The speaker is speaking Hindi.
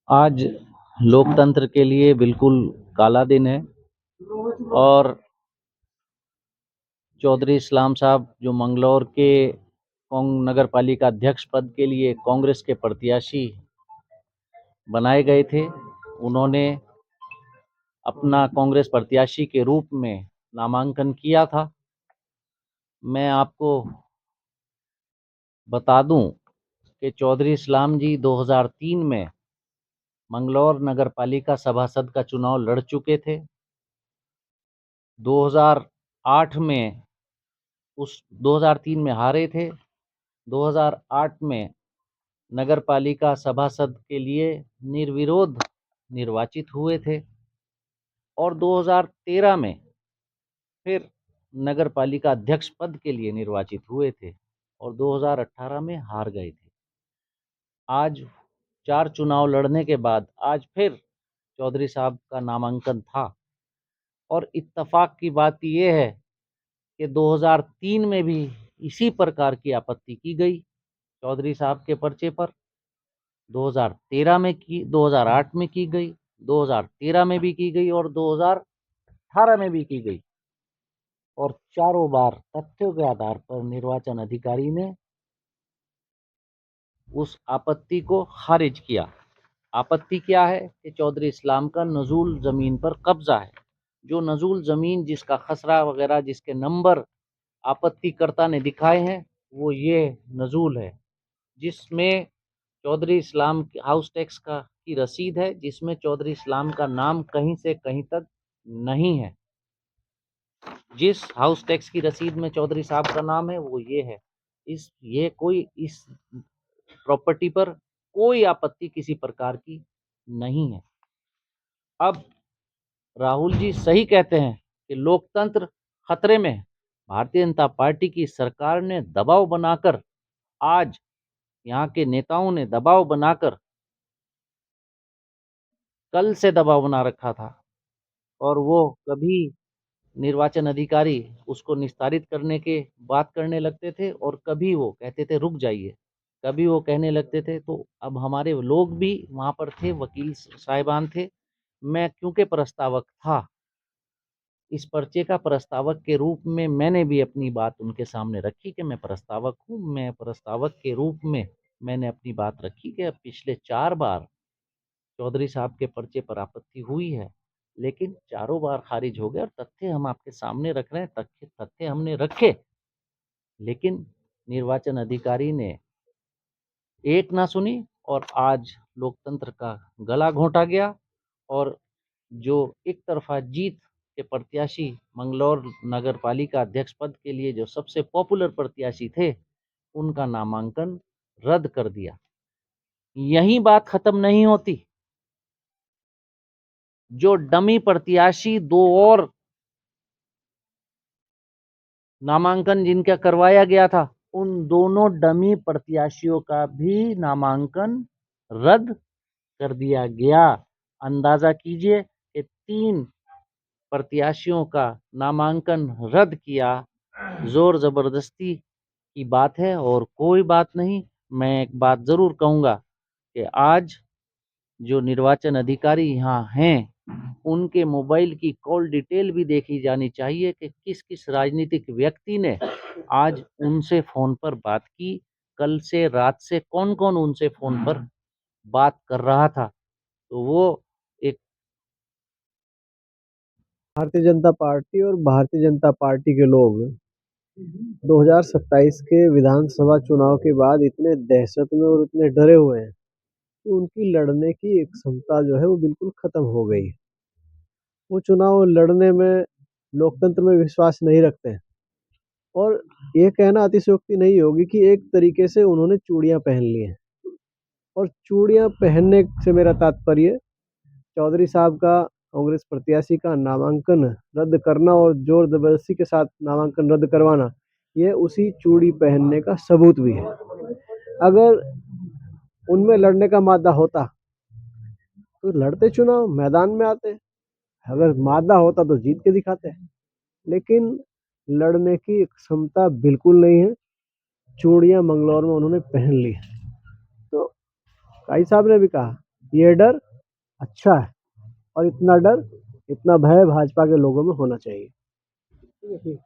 आज लोकतंत्र के लिए बिल्कुल काला दिन है और चौधरी इस्लाम साहब जो मंगलौर के नगर पालिका अध्यक्ष पद के लिए कांग्रेस के प्रत्याशी बनाए गए थे, उन्होंने अपना कांग्रेस प्रत्याशी के रूप में नामांकन किया था। मैं आपको बता दूं कि चौधरी इस्लाम जी 2003 में मंगलौर नगर पालिका सभासद का चुनाव लड़ चुके थे। 2008 में 2003 में हारे थे। 2008 में नगर पालिका सभासद के लिए निर्विरोध निर्वाचित हुए थे और 2013 में फिर नगर पालिका अध्यक्ष पद के लिए निर्वाचित हुए थे और 2018 में हार गए थे। आज 4 चुनाव लड़ने के बाद आज फिर चौधरी साहब का नामांकन था और इत्तेफाक की बात यह है कि 2003 में भी इसी प्रकार की आपत्ति की गई चौधरी साहब के पर्चे पर। 2013 में की, 2008 में की गई, 2013 में भी की गई और 2018 में भी की गई और चारों बार तथ्यों के आधार पर निर्वाचन अधिकारी ने उस आपत्ति को खारिज किया। आपत्ति क्या है कि चौधरी इस्लाम का नजूल जमीन पर कब्जा है। जो नजूल जमीन जिसका खसरा वगैरह जिसके नंबर आपत्तिकर्ता ने दिखाए हैं वो ये नजूल है, जिसमें चौधरी इस्लाम हाउस टैक्स का की रसीद है, जिसमें चौधरी इस्लाम का नाम कहीं से कहीं तक नहीं है। जिस हाउस टैक्स की रसीद में चौधरी साहब का नाम है वो ये है। इस प्रॉपर्टी पर कोई आपत्ति किसी प्रकार की नहीं है। अब राहुल जी सही कहते हैं कि लोकतंत्र खतरे में है। भारतीय जनता पार्टी की सरकार ने दबाव बनाकर, आज यहाँ के नेताओं ने दबाव बनाकर, कल से दबाव बना रखा था और वो कभी निर्वाचन अधिकारी उसको निस्तारित करने के बात करने लगते थे और कभी वो कहते थे रुक जाइए, कभी वो कहने लगते थे। तो अब हमारे लोग भी वहाँ पर थे, वकील साहिबान थे। मैं क्योंकि प्रस्तावक था, इस पर्चे का प्रस्तावक के रूप में मैंने भी अपनी बात उनके सामने रखी कि मैं प्रस्तावक हूँ। मैं प्रस्तावक के रूप में मैंने अपनी बात रखी कि पिछले 4 बार चौधरी साहब के पर्चे पर आपत्ति हुई है, लेकिन चारों बार खारिज हो गया और तथ्य हम आपके सामने रख रहे हैं। तथ्य हमने रखे, लेकिन निर्वाचन अधिकारी ने एक ना सुनी और आज लोकतंत्र का गला घोंटा गया और जो एक तरफा जीत के प्रत्याशी मंगलौर नगर पालिका अध्यक्ष पद के लिए जो सबसे पॉपुलर प्रत्याशी थे, उनका नामांकन रद्द कर दिया। यही बात खत्म नहीं होती। जो डमी प्रत्याशी 2 और नामांकन जिनका करवाया गया था, उन दोनों डमी प्रत्याशियों का भी नामांकन रद्द कर दिया गया। अंदाजा कीजिए कि 3 प्रत्याशियों का नामांकन रद्द किया। जोर जबरदस्ती की बात है और कोई बात नहीं। मैं एक बात जरूर कहूंगा कि आज जो निर्वाचन अधिकारी यहाँ हैं, उनके मोबाइल की कॉल डिटेल भी देखी जानी चाहिए कि किस किस राजनीतिक व्यक्ति ने आज उनसे फोन पर बात की। कल से रात से कौन कौन उनसे फोन पर बात कर रहा था। तो वो एक भारतीय जनता पार्टी और भारतीय जनता पार्टी के लोग 2027 के विधानसभा चुनाव के बाद इतने दहशत में और इतने डरे हुए हैं कि उनकी लड़ने की एक क्षमता जो है वो बिल्कुल खत्म हो गई है। वो चुनाव लड़ने में, लोकतंत्र में विश्वास नहीं रखते हैं। और ये कहना अतिशयोक्ति नहीं होगी कि एक तरीके से उन्होंने चूड़ियां पहन ली हैं। और चूड़ियां पहनने से मेरा तात्पर्य चौधरी साहब का कांग्रेस प्रत्याशी का नामांकन रद्द करना और जोर जबरदस्ती के साथ नामांकन रद्द करवाना, ये उसी चूड़ी पहनने का सबूत भी है। अगर उनमें लड़ने का मादा होता तो लड़ते, चुनाव मैदान में आते। अगर मादा होता तो जीत के दिखाते, लेकिन लड़ने की क्षमता बिल्कुल नहीं है। चूड़ियां मंगलौर में उन्होंने पहन ली। काई साहब ने भी कहा, ये डर अच्छा है और इतना डर, इतना भय भाजपा के लोगों में होना चाहिए। ठीक है, ठीक।